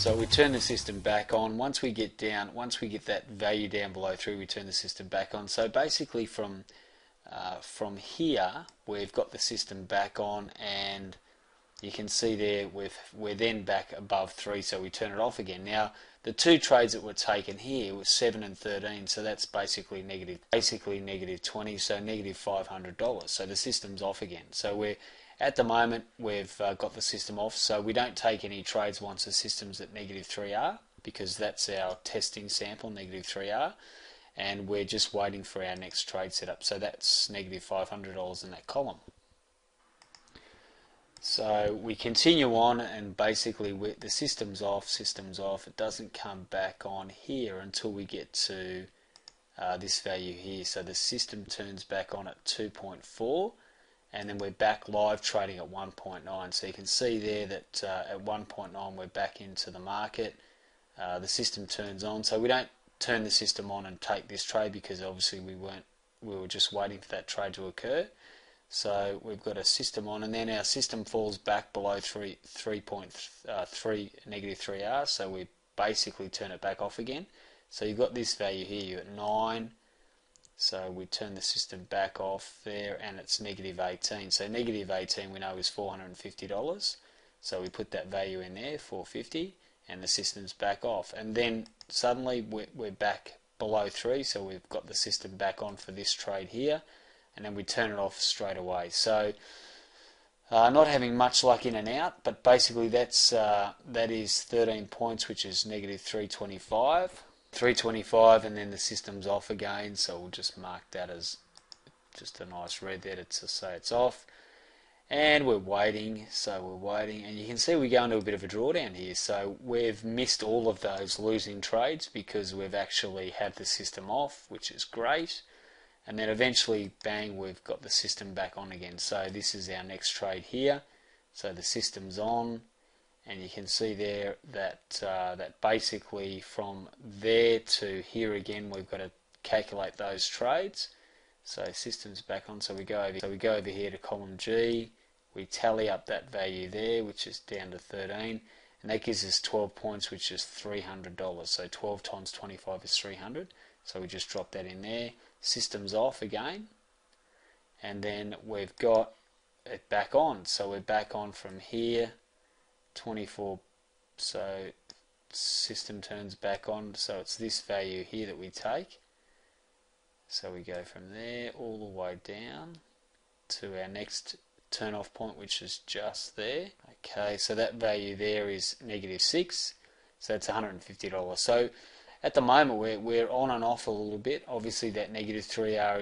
So we turn the system back on. Once we get that value down below 3, we turn the system back on. So basically from here we've got the system back on, and you can see there we're then back above 3, so we turn it off again. Now the two trades that were taken here was 7 and 13, so that's basically negative 20, so negative $500. So the system's off again. So we're at the moment we've got the system off, so we don't take any trades once the system's at negative 3R, because that's our testing sample, negative 3R, and we're just waiting for our next trade setup. So that's negative $500 in that column. So we continue on, and basically the system's off. It doesn't come back on here until we get to this value here. So the system turns back on at 2.4, and then we're back live trading at 1.9. So you can see there that at 1.9 we're back into the market. The system turns on. So we don't turn the system on and take this trade, because obviously we were just waiting for that trade to occur. So we've got a system on, and then our system falls back below 3.3 negative 3R, so we basically turn it back off again. So you've got this value here, you're at 9, so we turn the system back off there, and it's negative 18. So negative 18 we know is $450, so we put that value in there, 450, and the system's back off. And then suddenly we're back below 3, so we've got the system back on for this trade here, and then we turn it off straight away. So not having much luck in and out, but basically that is 13 points, which is negative 325, and then the system's off again. So we'll just mark that as just a nice red there to say it's off. And we're waiting, and you can see we go into a bit of a drawdown here. So we've missed all of those losing trades because we've actually had the system off, which is great. And then eventually, bang, we've got the system back on again. So this is our next trade here. So the system's on, and you can see there that that basically from there to here again, we've got to calculate those trades. So system's back on. So we go over here to column G. We tally up that value there, which is down to 13, and that gives us 12 points, which is $300. So 12 times 25 is 300. So we just drop that in there. System's off again, and then we've got it back on. So we're back on from here, 24. So system turns back on. So it's this value here that we take. So we go from there all the way down to our next turn off point, which is just there. Okay, so that value there is negative 6. So that's $150. So at the moment we're on and off a little bit. Obviously that negative 3R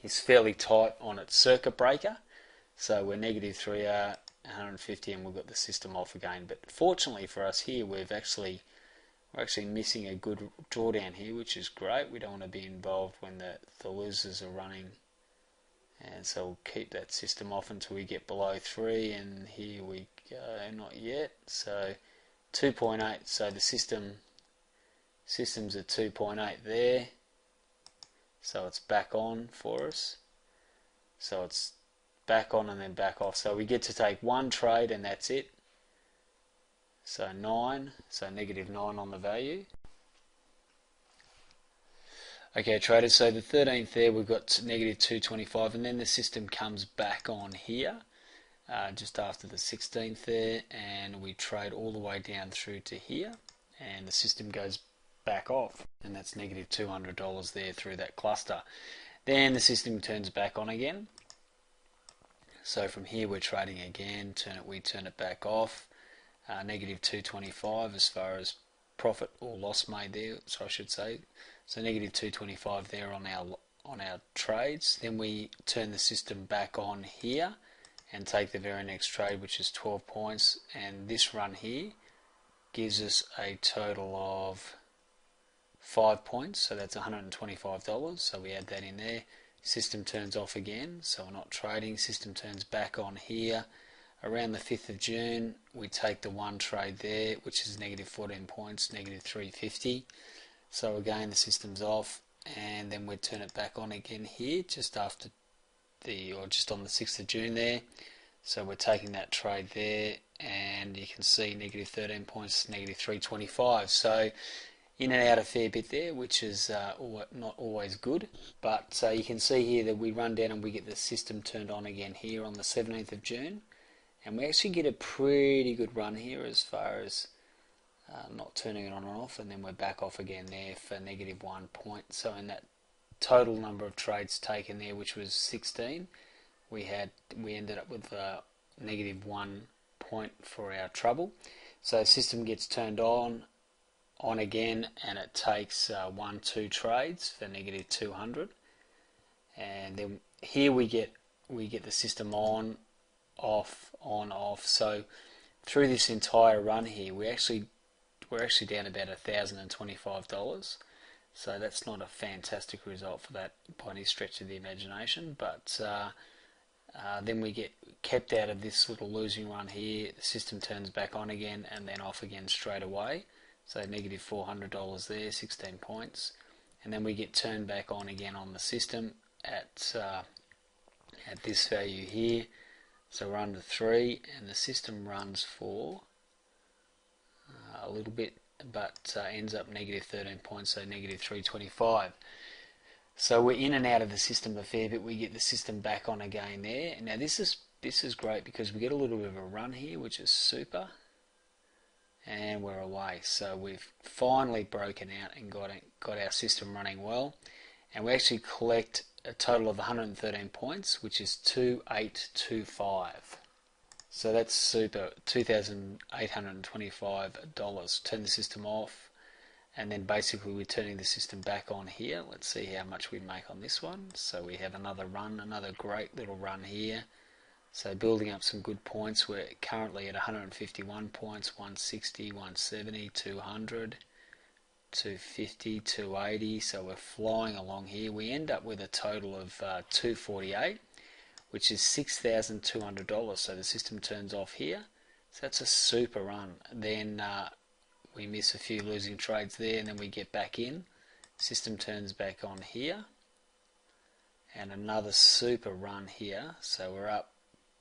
is fairly tight on its circuit breaker. So we're negative 3R, 150, and we've got the system off again. But fortunately for us here, we're actually missing a good drawdown here, which is great. We don't want to be involved when the losers are running. And so we'll keep that system off until we get below 3, and here we go, not yet. So 2.8, so the system's at 2.8 there, so it's back on for us. So it's back on and then back off. So we get to take one trade and that's it. So 9, so negative 9 on the value. Okay, traders, so the 13th there we've got negative 225, and then the system comes back on here just after the 16th there, and we trade all the way down through to here, and the system goes back off, and that's negative $200 there through that cluster. Then the system turns back on again. So from here we're trading again, we turn it back off, negative 225 as far as profit or loss made there, so I should say. So negative 225 there on our trades. Then we turn the system back on here and take the very next trade, which is 12 points, and this run here gives us a total of 5 points, so that's $125. So we add that in there. System turns off again, so we're not trading. System turns back on here. Around the 5th of June, we take the one trade there, which is negative 14 points, negative 350. So again, the system's off, and then we turn it back on again here, just after just on the 6th of June there. So we're taking that trade there, and you can see negative 13 points, negative 325. So in and out a fair bit there, which is not always good. But you can see here that we run down and we get the system turned on again here on the 17th of June. And we actually get a pretty good run here as far as not turning it on and off, and then we're back off again there for negative 1 point. So in that total number of trades taken there, which was 16, we ended up with negative 1 point for our trouble. So the system gets turned on again, and it takes 2 trades for negative 200, and then here we get the system on, off, on, off. So through this entire run here, we're actually down about $1,025. So that's not a fantastic result for that by any stretch of the imagination, but then we get kept out of this little losing run here. The system turns back on again and then off again straight away. So negative $400 there, 16 points, and then we get turned back on again on the system at this value here. So we're under 3, and the system runs for a little bit, but ends up negative 13 points, so negative 325. So we're in and out of the system a fair bit. We get the system back on again there. Now this is great because we get a little bit of a run here, which is super, and we're away. So we've finally broken out and got our system running well, and we actually collect a total of 113 points, which is 2825. So that's super, $2,825. Turn the system off, and then basically we're turning the system back on here. Let's see how much we make on this one. So we have another run, another great little run here. So building up some good points. We're currently at 151 points, 160, 170, 200, 250, 280. So we're flying along here. We end up with a total of 248, which is $6,200. So the system turns off here. So that's a super run. Then we miss a few losing trades there, and then we get back in. System turns back on here, and another super run here. So we're up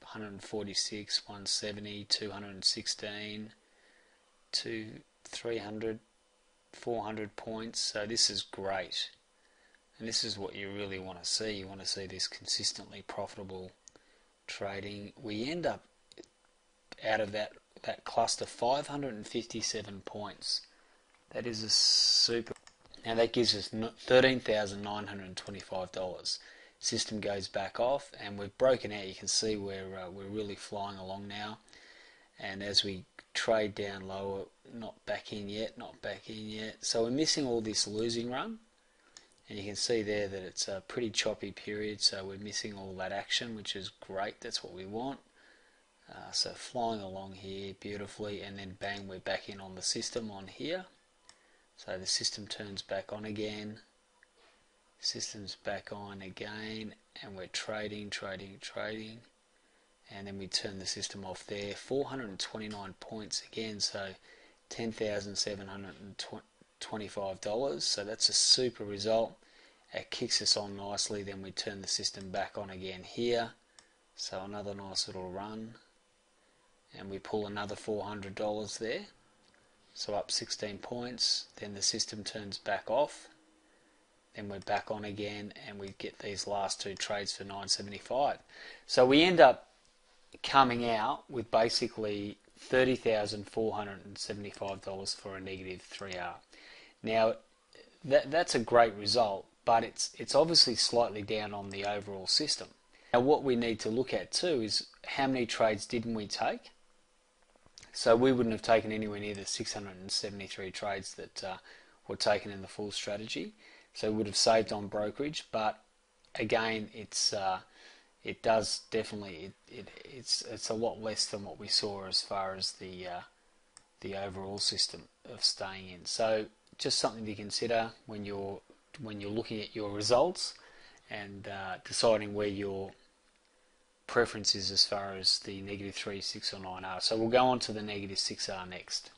146, 170, 216, 300, 400 points. So this is great, and this is what you really want to see. You want to see this consistently profitable trading. We end up out of that cluster 557 points. That is a super. Now that gives us $13,925. System goes back off, and we've broken out. You can see we're really flying along now, and as we trade down lower, not back in yet. So we're missing all this losing run, and you can see there that it's a pretty choppy period, so we're missing all that action, which is great. That's what we want. So flying along here beautifully, and then bang, we're back in on the system on here. So the system turns back on again, system's back on again, and we're trading, and then we turn the system off there. 429 points again, so $10,725. So that's a super result. It kicks us on nicely. Then we turn the system back on again here. So another nice little run, and we pull another $400 there. So up 16 points. Then the system turns back off. Then we're back on again, and we get these last 2 trades for $975. So we end up coming out with basically $30,475 for a negative 3R. Now that's a great result, but it's obviously slightly down on the overall system. Now what we need to look at too is how many trades didn't we take. So we wouldn't have taken anywhere near the 673 trades that were taken in the full strategy. So we would have saved on brokerage, but again, it's a lot less than what we saw as far as the overall system of staying in. So just something to consider when you're looking at your results and deciding where your preference is as far as the negative 3, 6 or 9R. So we'll go on to the negative 6R next.